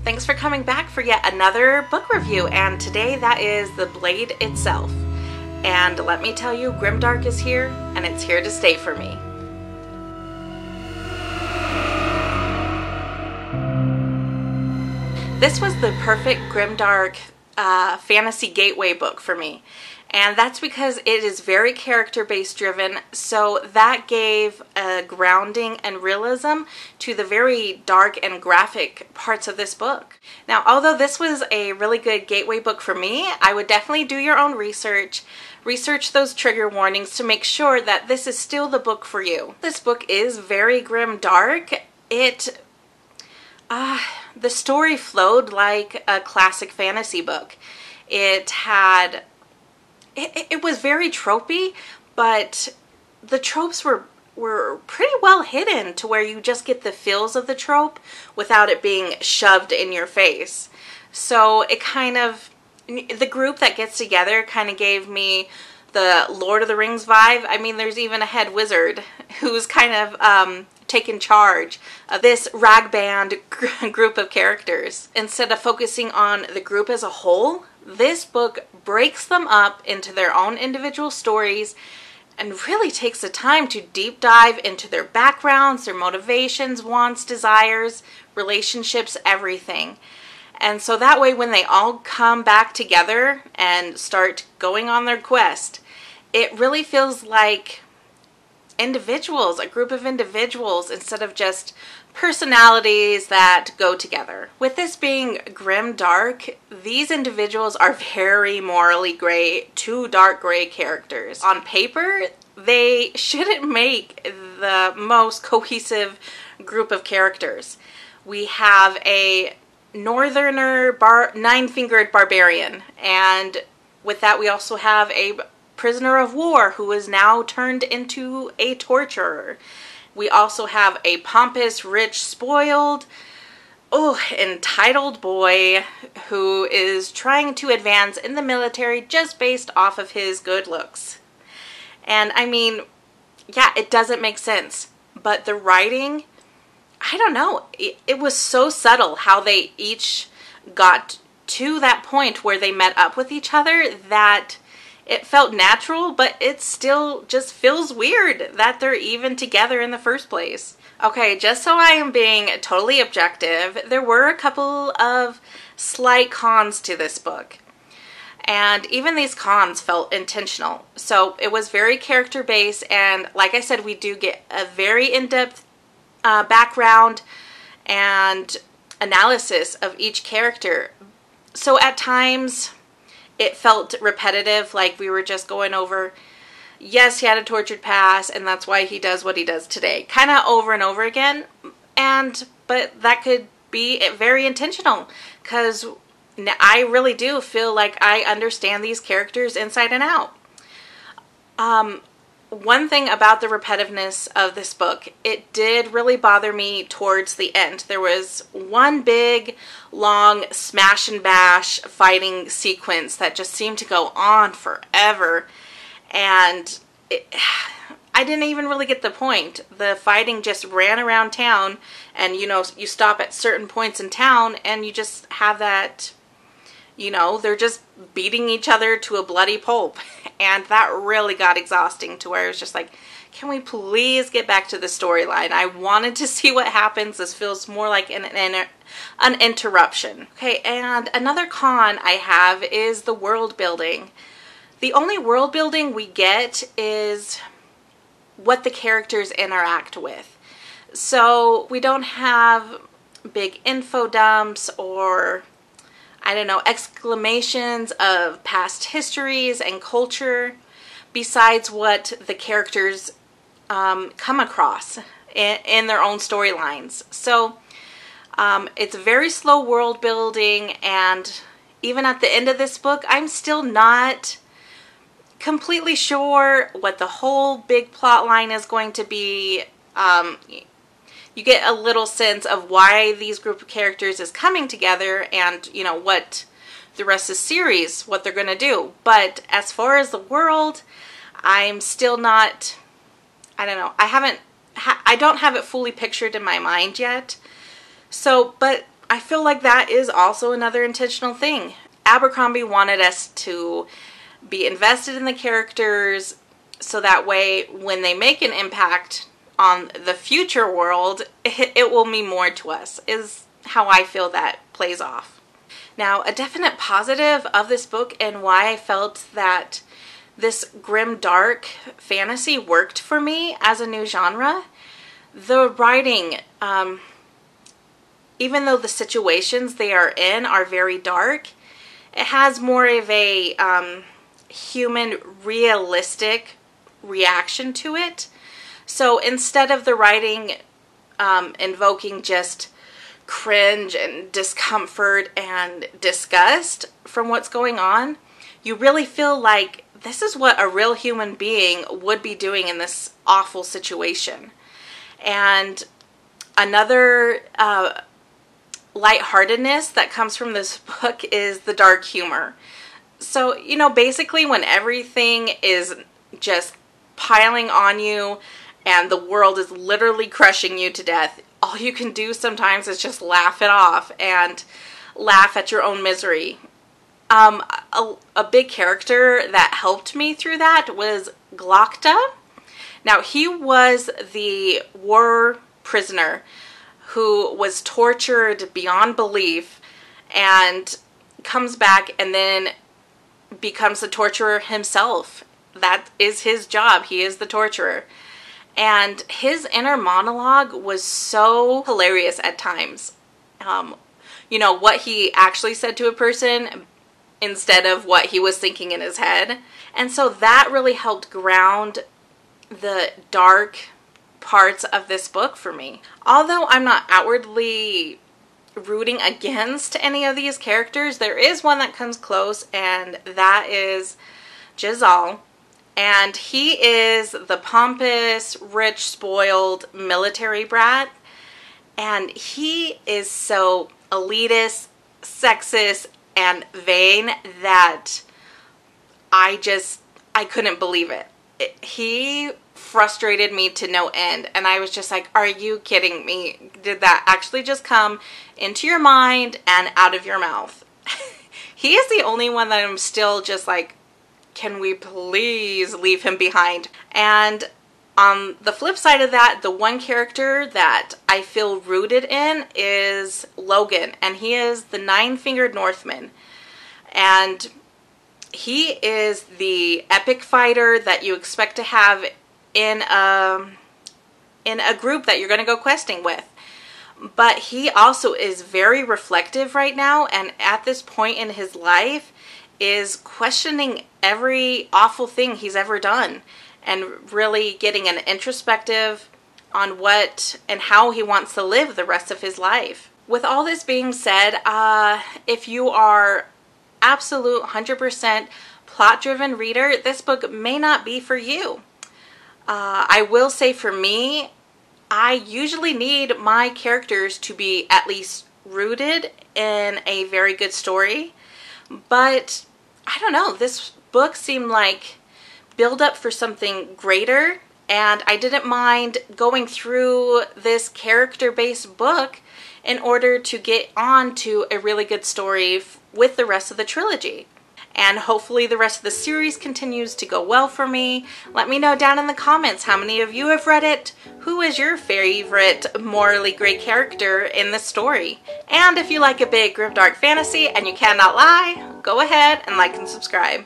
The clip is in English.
Thanks for coming back for yet another book review, and today that is The Blade itself. And let me tell you, grimdark is here, and it's here to stay for me. This was the perfect grimdark fantasy gateway book for me. And that's because it is very character-based driven, so that gave a grounding and realism to the very dark and graphic parts of this book. Now, although this was a really good gateway book for me, I would definitely do your own research. Research those trigger warnings to make sure that this is still the book for you. This book is very grim-dark. The story flowed like a classic fantasy book. It was very tropey, but the tropes were pretty well hidden to where you just get the feels of the trope without it being shoved in your face. So it kind of, the group that gets together kind of gave me the Lord of the Rings vibe. I mean, there's even a head wizard who's kind of taken charge of this rag band group of characters. Instead of focusing on the group as a whole, this book breaks them up into their own individual stories and really takes the time to deep dive into their backgrounds, their motivations, wants, desires, relationships, everything. And so that way when they all come back together and start going on their quest, it really feels like individuals, a group of individuals, instead of just personalities that go together. With this being grim dark, these individuals are very morally gray, two dark gray characters. On paper, they shouldn't make the most cohesive group of characters. We have a northerner nine-fingered barbarian, and with that we also have a prisoner of war who is now turned into a torturer. We also have a pompous, rich, spoiled, entitled boy who is trying to advance in the military just based off of his good looks. And I mean, yeah, it doesn't make sense. But the writing, I don't know, it was so subtle how they each got to that point where they met up with each other that it felt natural, but it still just feels weird that they're even together in the first place. Okay, just so I am being totally objective, there were a couple of slight cons to this book. And even these cons felt intentional. So it was very character-based, and like I said, we do get a very in-depth background and analysis of each character. So at times it felt repetitive, like we were just going over, yes, he had a tortured past, and that's why he does what he does today. Kind of over and over again, but that could be very intentional, because I really do feel like I understand these characters inside and out. One thing about the repetitiveness of this book, it did really bother me towards the end. There was one big, long smash and bash fighting sequence that just seemed to go on forever. And I didn't even really get the point. The fighting just ran around town, and you know, you stop at certain points in town and you just have that, you know, they're just beating each other to a bloody pulp. And that really got exhausting to where it was just like, can we please get back to the storyline? I wanted to see what happens. This feels more like an interruption. Okay, and another con I have is the world building. The only world building we get is what the characters interact with. So we don't have big info dumps or, I don't know, exclamations of past histories and culture besides what the characters come across in their own storylines. So it's very slow world building, and even at the end of this book, I'm still not completely sure what the whole big plot line is going to be. You get a little sense of why these group of characters is coming together, and you know what the rest of the series, what they're going to do. But as far as the world, I'm still not, I don't know, I don't have it fully pictured in my mind yet. So, but I feel like that is also another intentional thing. Abercrombie wanted us to be invested in the characters so that way when they make an impact on the future world, it will mean more to us, is how I feel that plays off. Now, a definite positive of this book and why I felt that this grim dark fantasy worked for me as a new genre, the writing, even though the situations they are in are very dark, it has more of a human, realistic reaction to it. So instead of the writing invoking just cringe and discomfort and disgust from what's going on, you really feel like this is what a real human being would be doing in this awful situation. And another lightheartedness that comes from this book is the dark humor. So, you know, basically when everything is just piling on you and the world is literally crushing you to death, all you can do sometimes is just laugh it off and laugh at your own misery. A big character that helped me through that was Glokta. Now, he was the war prisoner who was tortured beyond belief and comes back and then becomes the torturer himself. That is his job. He is the torturer. And his inner monologue was so hilarious at times. You know, what he actually said to a person instead of what he was thinking in his head. And so that really helped ground the dark parts of this book for me. Although I'm not outwardly rooting against any of these characters, there is one that comes close, and that is Jezal. And he is the pompous, rich, spoiled military brat. And he is so elitist, sexist, and vain that I couldn't believe it. He frustrated me to no end. And I was just like, are you kidding me? Did that actually just come into your mind and out of your mouth? He is the only one that I'm still just like, can we please leave him behind? And on the flip side of that, the one character that I feel rooted in is Logan, and he is the nine-fingered Northman. And he is the epic fighter that you expect to have in a group that you're going to go questing with. But he also is very reflective right now, and at this point in his life is questioning every awful thing he's ever done and really getting an introspective on what and how he wants to live the rest of his life. With all this being said, if you are absolute 100% plot-driven reader, this book may not be for you. I will say for me, I usually need my characters to be at least rooted in a very good story. But I don't know, this book seemed like build up for something greater, and I didn't mind going through this character-based book in order to get on to a really good story with the rest of the trilogy. And hopefully the rest of the series continues to go well for me. Let me know down in the comments how many of you have read it. Who is your favorite morally gray character in the story? And if you like a big grimdark fantasy and you cannot lie, go ahead and like and subscribe.